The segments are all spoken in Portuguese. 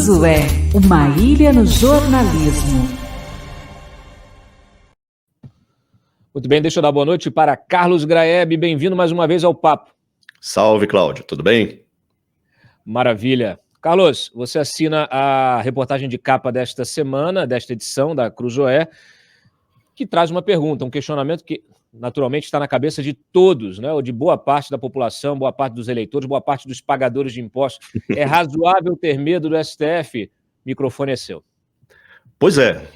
Cruzoé, uma ilha no jornalismo. Muito bem, deixa eu dar boa noite para Carlos Graeb. Bem-vindo mais uma vez ao Papo. Salve, Cláudio. Tudo bem? Maravilha. Carlos, você assina a reportagem de capa desta semana, desta edição da Cruzoé, que traz uma pergunta, um questionamento que naturalmente está na cabeça de todos, né? Ou de boa parte da população, boa parte dos eleitores, boa parte dos pagadores de impostos. É razoável ter medo do STF? Microfone é seu. Pois é,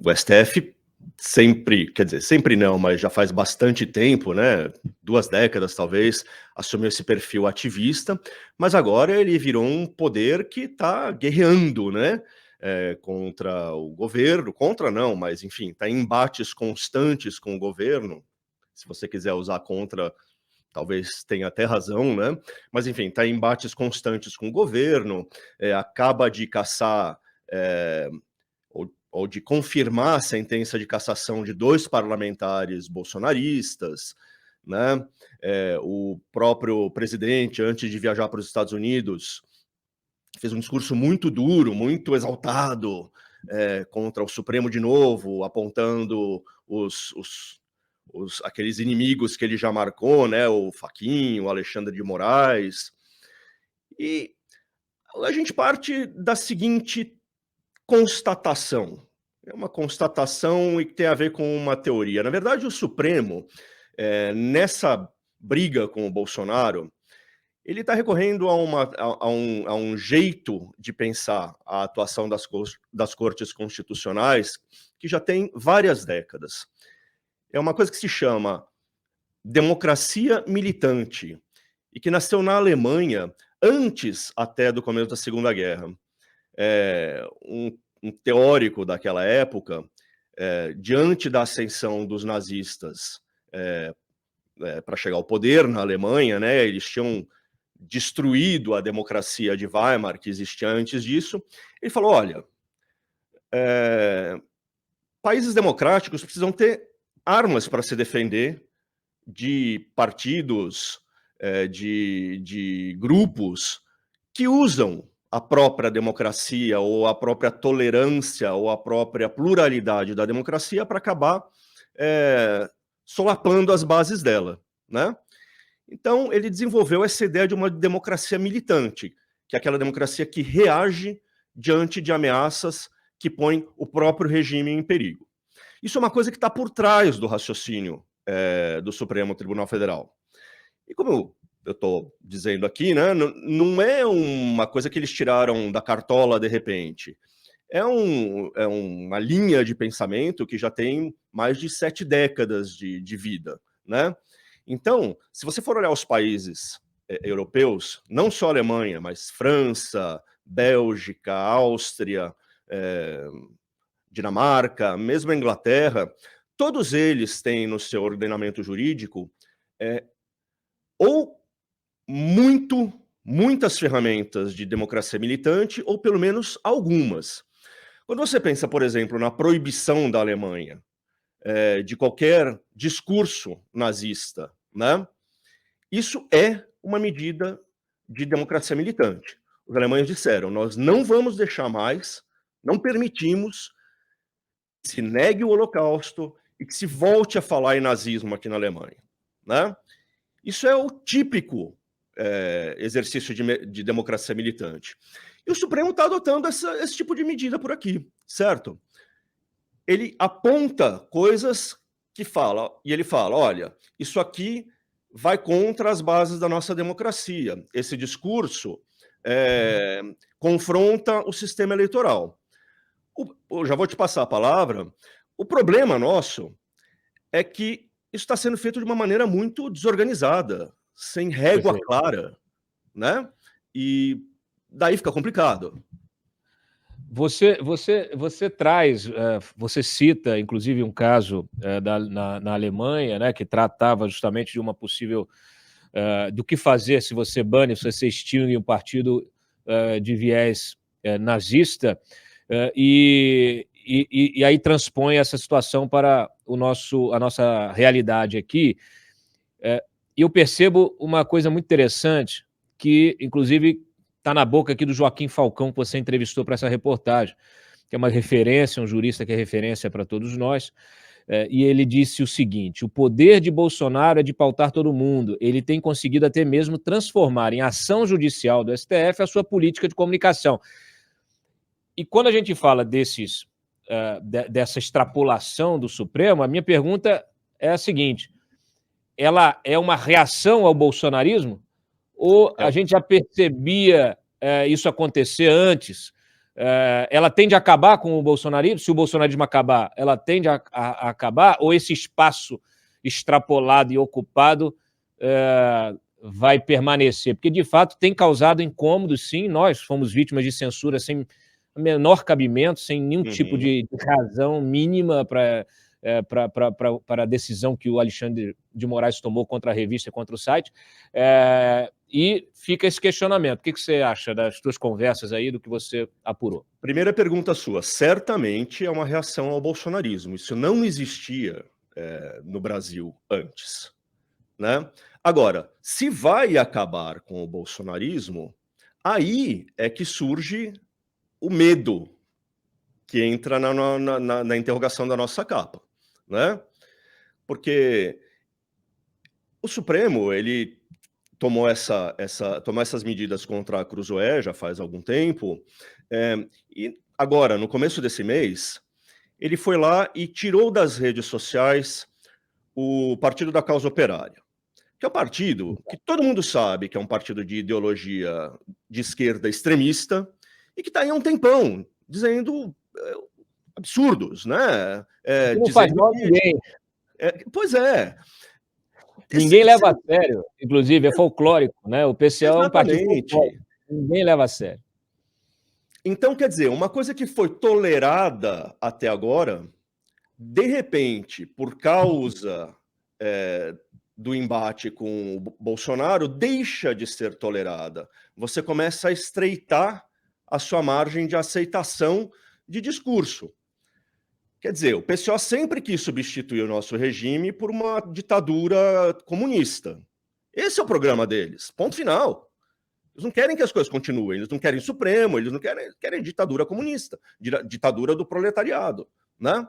o STF sempre, quer dizer, sempre não, mas já faz bastante tempo, né? 2 décadas talvez, assumiu esse perfil ativista, mas agora ele virou um poder que está guerreando, né? Contra o governo, contra não, mas enfim, está em embates constantes com o governo. Se você quiser usar contra, talvez tenha até razão, né? Mas enfim, está em embates constantes com o governo, acaba de caçar ou de confirmar a sentença de cassação de 2 parlamentares bolsonaristas, né? O próprio presidente, antes de viajar para os Estados Unidos, fez um discurso muito duro, muito exaltado, contra o Supremo de novo, apontando aqueles inimigos que ele já marcou, né? O Fachin, o Alexandre de Moraes. E a gente parte da seguinte constatação. É uma constatação e que tem a ver com uma teoria. Na verdade, o Supremo, nessa briga com o Bolsonaro, ele está recorrendo a um jeito de pensar a atuação das cortes constitucionais que já tem várias décadas. É uma coisa que se chama democracia militante e que nasceu na Alemanha antes até do começo da Segunda Guerra. Um teórico daquela época, diante da ascensão dos nazistas para chegar ao poder na Alemanha, né, eles tinham destruído a democracia de Weimar, que existia antes disso. Ele falou, olha, países democráticos precisam ter armas para se defender de partidos, de grupos que usam a própria democracia ou a própria tolerância ou a própria pluralidade da democracia para acabar solapando as bases dela, né? Então, ele desenvolveu essa ideia de uma democracia militante, que é aquela democracia que reage diante de ameaças que põem o próprio regime em perigo. Isso é uma coisa que está por trás do raciocínio do Supremo Tribunal Federal. E como eu estou dizendo aqui, né, não é uma coisa que eles tiraram da cartola de repente. É uma linha de pensamento que já tem mais de 7 décadas de vida, né? Então, se você for olhar os países europeus, não só a Alemanha, mas França, Bélgica, Áustria, Dinamarca, mesmo a Inglaterra, todos eles têm no seu ordenamento jurídico ou muitas ferramentas de democracia militante, ou pelo menos algumas. Quando você pensa, por exemplo, na proibição da Alemanha de qualquer discurso nazista, né? Isso é uma medida de democracia militante. Os alemães disseram, nós não vamos deixar mais, não permitimos que se negue o Holocausto e que se volte a falar em nazismo aqui na Alemanha, né? Isso é o típico exercício de democracia militante. E o Supremo está adotando esse tipo de medida por aqui, certo? Ele aponta coisas que fala, e ele fala, olha, isso aqui vai contra as bases da nossa democracia. Esse discurso confronta o sistema eleitoral. Eu já vou te passar a palavra. O problema nosso é que isso está sendo feito de uma maneira muito desorganizada, sem régua clara, né? E daí fica complicado. Você traz, você cita, inclusive, um caso na Alemanha, né, que tratava justamente de uma possível do que fazer se você bane, se você extingue um partido de viés nazista, e aí transpõe essa situação para a nossa realidade aqui. E eu percebo uma coisa muito interessante, que, inclusive, tá na boca aqui do Joaquim Falcão, que você entrevistou para essa reportagem, que é uma referência, um jurista que é referência para todos nós, e ele disse o seguinte: o poder de Bolsonaro é de pautar todo mundo. Ele tem conseguido até mesmo transformar em ação judicial do STF a sua política de comunicação. E quando a gente fala dessa extrapolação do Supremo, a minha pergunta é a seguinte: ela é uma reação ao bolsonarismo? Ou a gente já percebia isso acontecer antes? Ela tende a acabar com o bolsonarismo? Se o bolsonarismo acabar, ela tende a acabar? Ou esse espaço extrapolado e ocupado vai permanecer? Porque, de fato, tem causado incômodos, sim. Nós fomos vítimas de censura sem menor cabimento, sem nenhum tipo de razão mínima para a decisão que o Alexandre de Moraes tomou contra a revista e contra o site. E fica esse questionamento. O que você acha das suas conversas aí, do que você apurou? Primeira pergunta sua. Certamente é uma reação ao bolsonarismo. Isso não existia no Brasil antes, né? Agora, se vai acabar com o bolsonarismo, aí é que surge o medo que entra na interrogação da nossa capa, né? Porque o Supremo, ele tomou essas medidas contra a Cruzoé já faz algum tempo, e agora, no começo desse mês, ele foi lá e tirou das redes sociais o Partido da Causa Operária, que é um partido que todo mundo sabe que é um partido de ideologia de esquerda extremista e que está aí há um tempão dizendo absurdos, né? Não faz mal a ninguém. Pois é. Ninguém leva a sério, inclusive, é folclórico, né? O PCO é um partido folclórico, ninguém leva a sério. Então, quer dizer, uma coisa que foi tolerada até agora, de repente, por causa do embate com o Bolsonaro, deixa de ser tolerada. Você começa a estreitar a sua margem de aceitação de discurso. Quer dizer, o PCO sempre quis substituir o nosso regime por uma ditadura comunista. Esse é o programa deles, ponto final. Eles não querem que as coisas continuem, eles não querem Supremo, eles não querem ditadura comunista, ditadura do proletariado, né?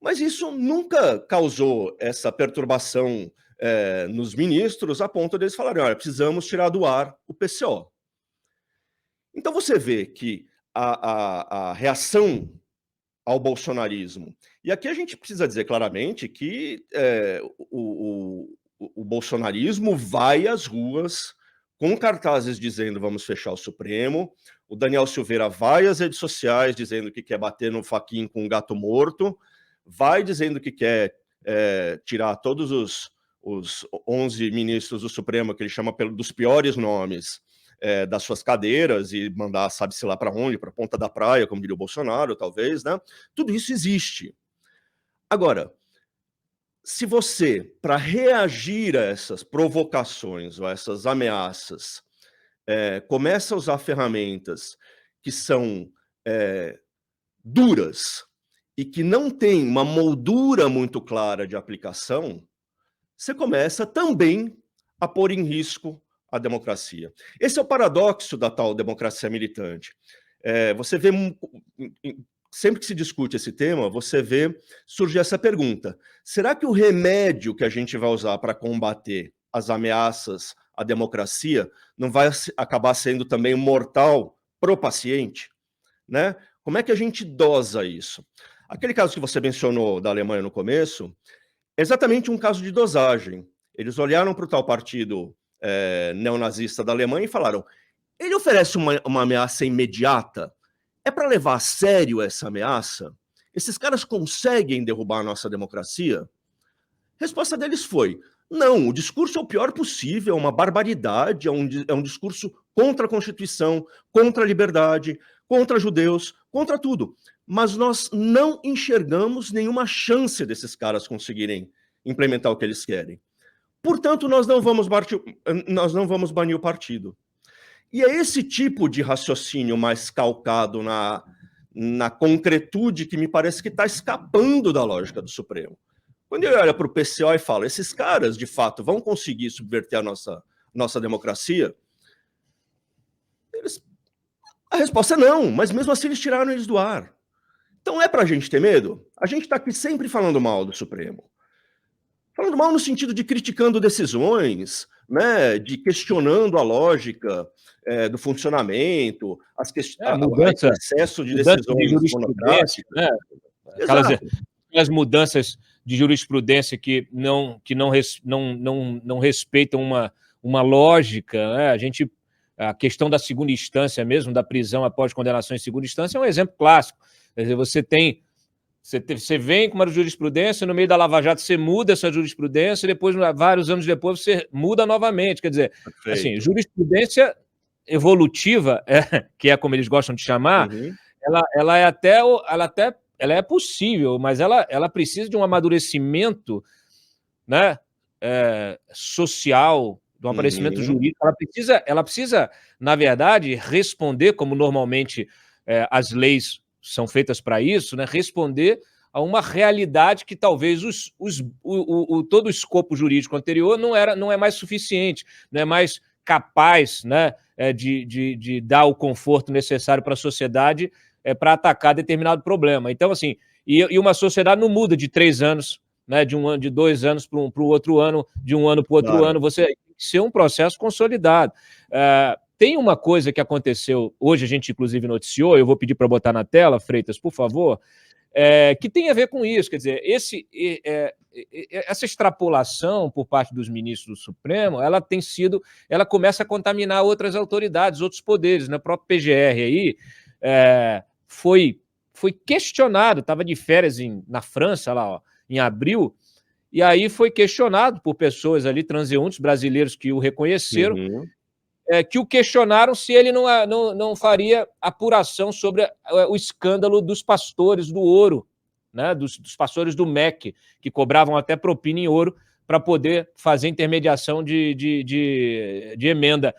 Mas isso nunca causou essa perturbação nos ministros, a ponto deles falarem, olha, precisamos tirar do ar o PCO. Então você vê que a reação ao bolsonarismo, e aqui a gente precisa dizer claramente que o bolsonarismo vai às ruas com cartazes dizendo vamos fechar o Supremo, o Daniel Silveira vai às redes sociais dizendo que quer bater no faquinho com um gato morto, vai dizendo que quer tirar todos os 11 ministros do Supremo, que ele chama dos piores nomes, das suas cadeiras e mandar sabe-se lá para onde, para a ponta da praia, como diria o Bolsonaro, talvez, né? Tudo isso existe. Agora, se você, para reagir a essas provocações ou a essas ameaças, começa a usar ferramentas que são duras e que não têm uma moldura muito clara de aplicação, você começa também a pôr em risco a democracia. Esse é o paradoxo da tal democracia militante. Você vê, sempre que se discute esse tema, você vê surgir essa pergunta: será que o remédio que a gente vai usar para combater as ameaças à democracia não vai acabar sendo também mortal pro paciente? Né? Como é que a gente dosa isso? Aquele caso que você mencionou da Alemanha no começo é exatamente um caso de dosagem. Eles olharam para o tal partido neonazista da Alemanha e falaram: ele oferece uma ameaça imediata? É para levar a sério essa ameaça? Esses caras conseguem derrubar a nossa democracia? A resposta deles foi: não, o discurso é o pior possível, é uma barbaridade, é um discurso contra a Constituição, contra a liberdade, contra judeus, contra tudo. Mas nós não enxergamos nenhuma chance desses caras conseguirem implementar o que eles querem. Portanto, nós não vamos banir o partido. E é esse tipo de raciocínio mais calcado na concretude que me parece que está escapando da lógica do Supremo. Quando eu olho para o PCO e falo, esses caras, de fato, vão conseguir subverter a nossa democracia, A resposta é não, mas mesmo assim eles tiraram eles do ar. Então é para a gente ter medo? A gente está aqui sempre falando mal do Supremo. Falando mal no sentido de criticando decisões, né, de questionando a lógica do funcionamento, mudança, excesso de mudança decisões de jurisprudência, né? Aquelas mudanças de jurisprudência que não respeitam uma lógica, né? A questão da segunda instância mesmo, da prisão após condenação em segunda instância, é um exemplo clássico. Quer dizer, você vem com uma jurisprudência, no meio da Lava Jato você muda essa jurisprudência, e depois, vários anos depois, você muda novamente. Quer dizer, assim, jurisprudência evolutiva, que é como eles gostam de chamar, ela é possível, mas ela precisa de um amadurecimento, né, social, de um amadurecimento jurídico. Ela precisa, na verdade, responder, como normalmente as leis são feitas para isso, né, responder a uma realidade que talvez todo o escopo jurídico anterior não é mais suficiente, não é mais capaz, né, de dar o conforto necessário para a sociedade para atacar determinado problema. Então, assim, e uma sociedade não muda de 3 anos, né, de 2 anos para o outro ano, de um ano para o outro ano, você tem que ser um processo consolidado. Tem uma coisa que aconteceu, hoje a gente inclusive noticiou, eu vou pedir para botar na tela, Freitas, por favor, que tem a ver com isso, quer dizer, essa extrapolação por parte dos ministros do Supremo, ela começa a contaminar outras autoridades, outros poderes, né? O próprio PGR aí foi questionado, estava de férias na França, lá, ó, em abril, e aí foi questionado por pessoas ali, transeuntes brasileiros que o reconheceram, que o questionaram se ele não faria apuração sobre o escândalo dos pastores do ouro, né, dos pastores do MEC, que cobravam até propina em ouro para poder fazer intermediação de emenda.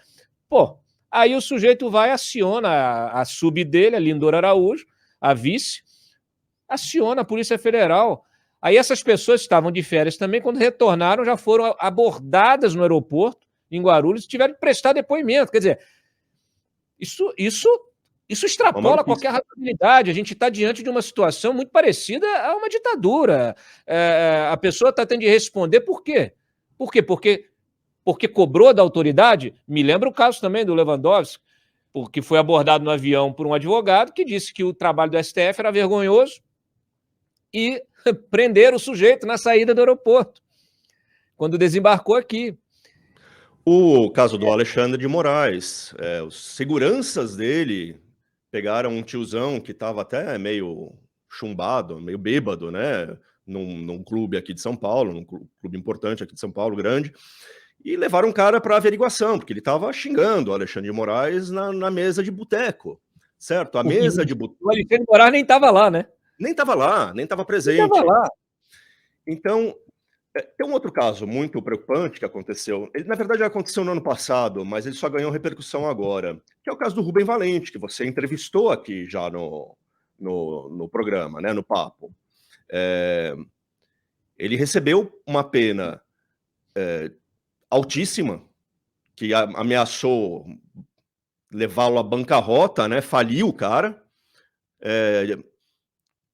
Pô, aí o sujeito vai, aciona a sub dele, a Lindora Araújo, a vice, aciona a Polícia Federal. Aí essas pessoas estavam de férias também, quando retornaram, já foram abordadas no aeroporto, em Guarulhos, tiveram que prestar depoimento. Quer dizer, isso extrapola qualquer razoabilidade. A gente está diante de uma situação muito parecida a uma ditadura. A pessoa está tendo de responder por quê? Por quê? Porque cobrou da autoridade? Me lembra o caso também do Lewandowski, porque foi abordado no avião por um advogado que disse que o trabalho do STF era vergonhoso e prenderam o sujeito na saída do aeroporto, quando desembarcou aqui. O caso do Alexandre de Moraes, os seguranças dele pegaram um tiozão que estava até meio chumbado, meio bêbado, né, num clube aqui de São Paulo, num clube importante aqui de São Paulo, grande, e levaram um cara para averiguação, porque ele estava xingando o Alexandre de Moraes na mesa de boteco, certo? A mesa de boteco... O Alexandre de Moraes nem estava lá, né? Nem estava lá, nem estava presente. Nem estava lá. Então, tem um outro caso muito preocupante que aconteceu. Ele, na verdade, já aconteceu no ano passado, mas ele só ganhou repercussão agora, que é o caso do Rubem Valente, que você entrevistou aqui já no programa, né, no Papo. Ele recebeu uma pena altíssima, que ameaçou levá-lo à bancarrota, né, faliu o cara,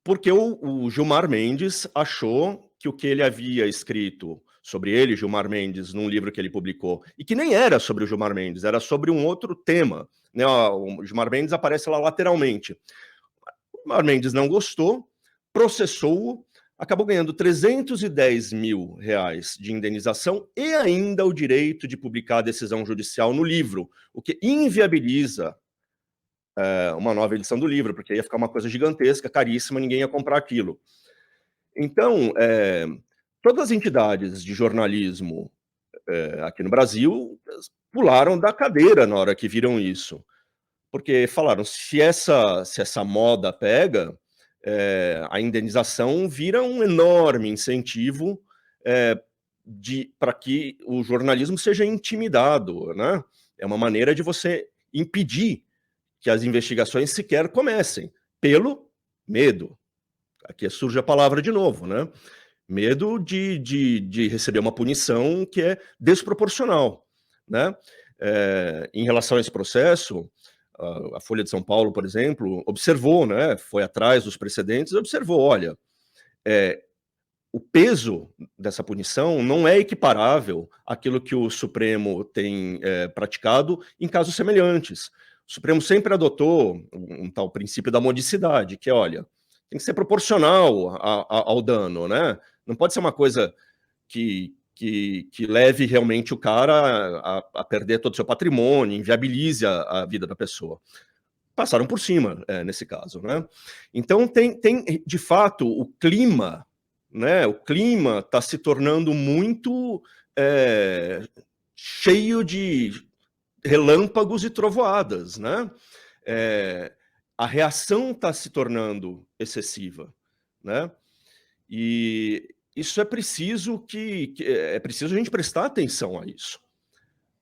porque o Gilmar Mendes achou que o que ele havia escrito sobre ele, Gilmar Mendes, num livro que ele publicou, e que nem era sobre o Gilmar Mendes, era sobre um outro tema, né? O Gilmar Mendes aparece lá lateralmente. O Gilmar Mendes não gostou, processou-o, acabou ganhando R$310 mil de indenização e ainda o direito de publicar a decisão judicial no livro, o que inviabiliza uma nova edição do livro, porque ia ficar uma coisa gigantesca, caríssima, ninguém ia comprar aquilo. Então, todas as entidades de jornalismo aqui no Brasil pularam da cadeira na hora que viram isso, porque falaram, se essa moda pega, a indenização vira um enorme incentivo para que o jornalismo seja intimidado, né? É uma maneira de você impedir que as investigações sequer comecem, pelo medo. Aqui surge a palavra de novo, né? Medo de receber uma punição que é desproporcional, né? Em relação a esse processo, a Folha de São Paulo, por exemplo, observou, né, foi atrás dos precedentes e observou, olha, o peso dessa punição não é equiparável àquilo que o Supremo tem praticado em casos semelhantes. O Supremo sempre adotou um tal princípio da modicidade, que é, olha, tem que ser proporcional ao dano, né? Não pode ser uma coisa que leve realmente o cara a perder todo o seu patrimônio, inviabilize a vida da pessoa. Passaram por cima, nesse caso, né? Então, tem de fato, o clima, né? O clima está se tornando muito cheio de relâmpagos e trovoadas, né? A reação está se tornando excessiva, né? E isso é preciso é preciso a gente prestar atenção a isso,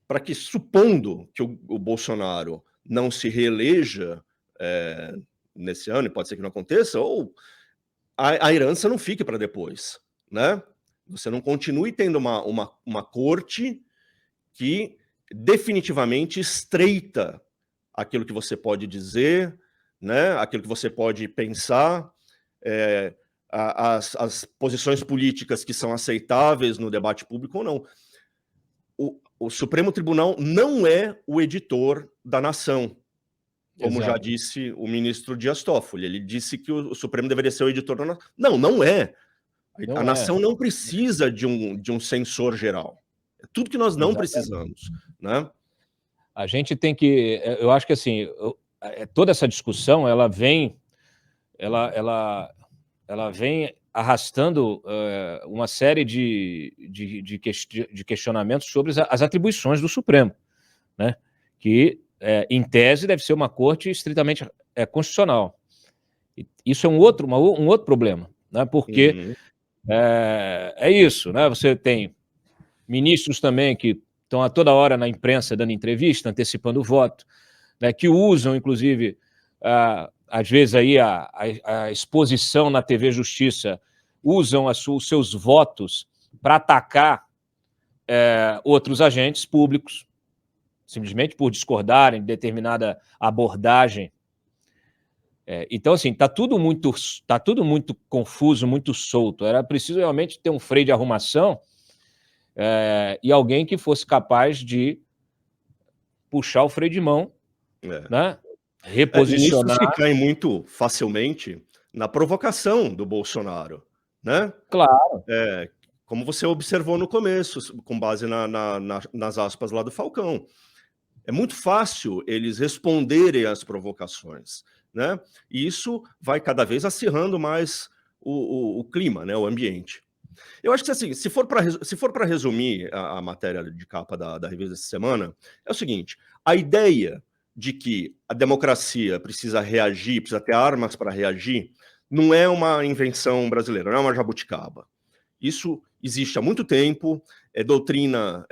para que, supondo que o Bolsonaro não se reeleja nesse ano, e pode ser que não aconteça, ou a herança não fique para depois, né? Você não continue tendo uma corte que definitivamente estreita aquilo que você pode dizer, né? Aquilo que você pode pensar, as posições políticas que são aceitáveis no debate público ou não. O Supremo Tribunal não é o editor da nação, como já disse o ministro Dias Toffoli. Ele disse que o Supremo deveria ser o editor da nação. Não é. A nação não precisa de um censor geral. É tudo que nós não precisamos, né? A gente tem que... Eu acho que, assim, toda essa discussão, ela vem arrastando uma série de questionamentos sobre as atribuições do Supremo, né? Que, em tese, deve ser uma corte estritamente constitucional. Isso é um outro problema, né? Porque é isso, né? Você tem ministros também que estão a toda hora na imprensa dando entrevista, antecipando o voto, né? Que usam, inclusive, às vezes aí a exposição na TV Justiça, usam os seus votos para atacar outros agentes públicos, simplesmente por discordarem de determinada abordagem. Então, assim, está tudo muito confuso, muito solto. Era preciso realmente ter um freio de arrumação e alguém que fosse capaz de puxar o freio de mão, né? Reposicionar. Ministros que caem muito facilmente na provocação do Bolsonaro, né? Claro. Como você observou no começo, com base nas aspas lá do Falcão. É muito fácil eles responderem às provocações, né? E isso vai cada vez acirrando mais o clima, né? O ambiente. Eu acho que, assim, se for para resumir a matéria de capa da revista dessa semana, é o seguinte: a ideia de que a democracia precisa reagir, precisa ter armas para reagir, não é uma invenção brasileira, não é uma jabuticaba. Isso existe há muito tempo, é doutrina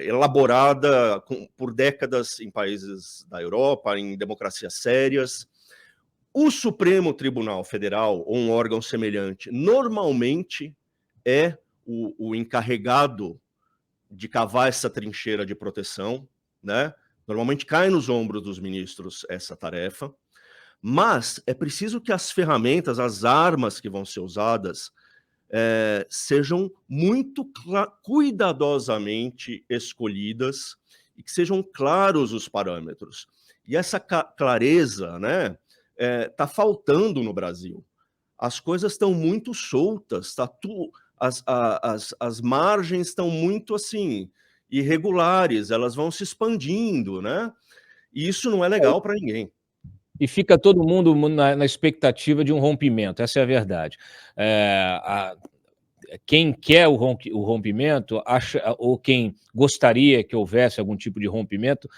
elaborada por décadas em países da Europa, em democracias sérias. O Supremo Tribunal Federal, ou um órgão semelhante, normalmente é o encarregado de cavar essa trincheira de proteção, né? Normalmente cai nos ombros dos ministros essa tarefa, mas é preciso que as ferramentas, as armas que vão ser usadas, sejam muito cuidadosamente escolhidas e que sejam claros os parâmetros. E essa clareza, né, tá faltando no Brasil. As coisas estão muito soltas, as margens estão muito, assim, irregulares, elas vão se expandindo, né? E isso não é legal para ninguém. E fica todo mundo na expectativa de um rompimento, essa é a verdade. Quem quer o rompimento, ou quem gostaria que houvesse algum tipo de rompimento,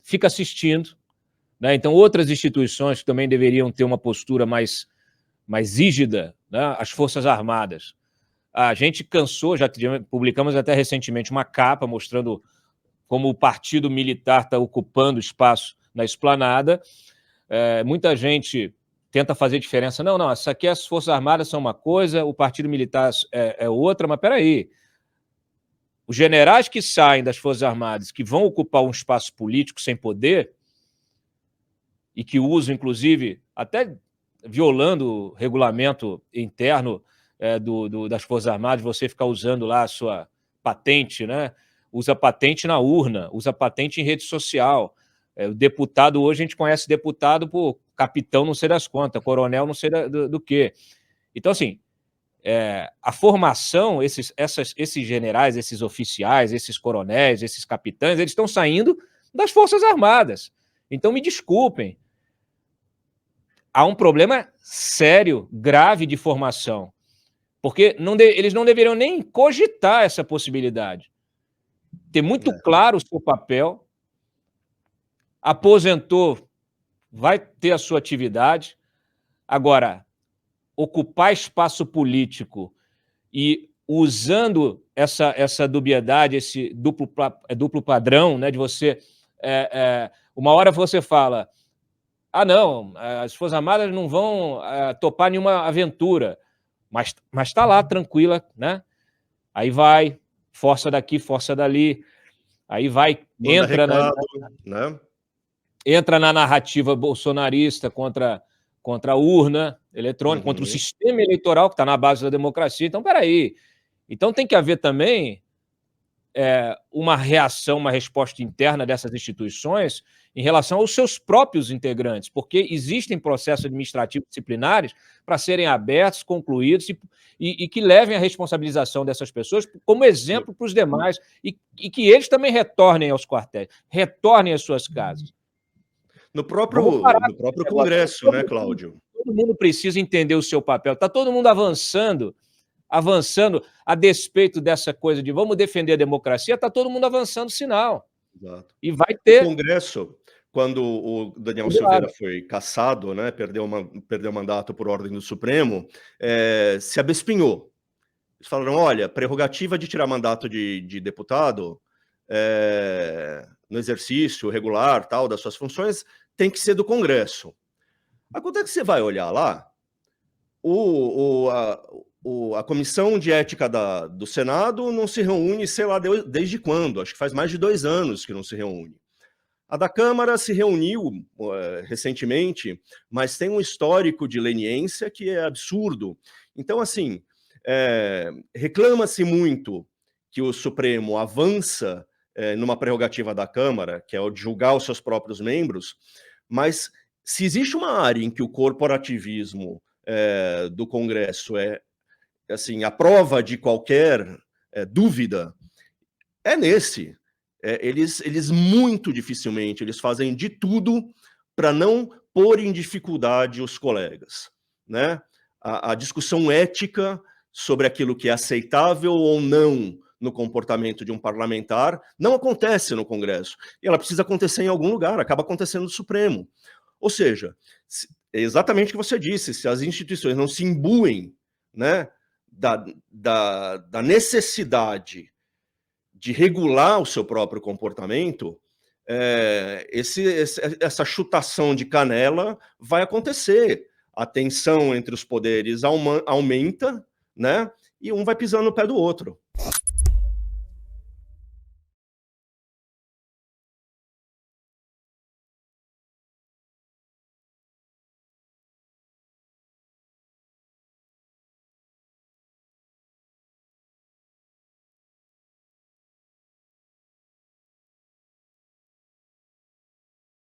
fica assistindo, né? Então, outras instituições que também deveriam ter uma postura mais rígida, né? As Forças Armadas. A gente cansou, já publicamos até recentemente uma capa mostrando como o partido militar está ocupando espaço na esplanada. Muita gente tenta fazer diferença. Não, isso aqui as Forças Armadas são uma coisa, o partido militar é outra, mas peraí. Os generais que saem das Forças Armadas, que vão ocupar um espaço político sem poder, e que usam, inclusive, até violando o regulamento interno das Forças Armadas, você ficar usando lá a sua patente, né? Usa patente na urna, usa patente em rede social. O deputado, hoje a gente conhece deputado por capitão não sei das quantas, coronel não sei do quê. Então, assim, a formação, esses generais, esses oficiais, esses coronéis, esses capitães, eles estão saindo das Forças Armadas. Então, me desculpem, há um problema sério, grave de formação, porque eles não deveriam nem cogitar essa possibilidade. Ter muito claro o seu papel, aposentou, vai ter a sua atividade. Agora, ocupar espaço político e usando essa dubiedade, esse duplo padrão, né, de você... uma hora você fala, não, as Forças Armadas não vão topar nenhuma aventura, mas está lá, tranquila, né? Aí vai, força daqui, força dali, aí vai, entra na narrativa bolsonarista contra a urna eletrônica, contra o sistema eleitoral que está na base da democracia. Então, peraí. Então tem que haver também uma reação, uma resposta interna dessas instituições em relação aos seus próprios integrantes, porque existem processos administrativos disciplinares para serem abertos, concluídos e que levem à responsabilização dessas pessoas como exemplo para os demais e que eles também retornem aos quartéis, retornem às suas casas. No próprio Congresso, né, Cláudio? Todo mundo precisa entender o seu papel. Está todo mundo avançando a despeito dessa coisa de vamos defender a democracia, está todo mundo avançando sinal. Exato. E vai ter... O Congresso, quando o Daniel Silveira foi cassado, né, perdeu o mandato por ordem do Supremo, se abespinhou. Eles falaram, olha, prerrogativa de tirar mandato de deputado no exercício regular tal das suas funções tem que ser do Congresso. Acontece que você vai olhar lá, a Comissão de Ética do Senado não se reúne, sei lá, desde quando? Acho que faz mais de 2 anos que não se reúne. A da Câmara se reuniu recentemente, mas tem um histórico de leniência que é absurdo. Então, assim, reclama-se muito que o Supremo avança numa prerrogativa da Câmara, que é o de julgar os seus próprios membros, mas se existe uma área em que o corporativismo do Congresso assim, a prova de qualquer dúvida, é nesse. Eles muito dificilmente, eles fazem de tudo para não pôr em dificuldade os colegas, né? A discussão ética sobre aquilo que é aceitável ou não no comportamento de um parlamentar não acontece no Congresso. E ela precisa acontecer em algum lugar, acaba acontecendo no Supremo. Ou seja, é exatamente o que você disse, se as instituições não se imbuem, né, da necessidade de regular o seu próprio comportamento, essa chutação de canela vai acontecer. A tensão entre os poderes aumenta, né, e um vai pisando no pé do outro.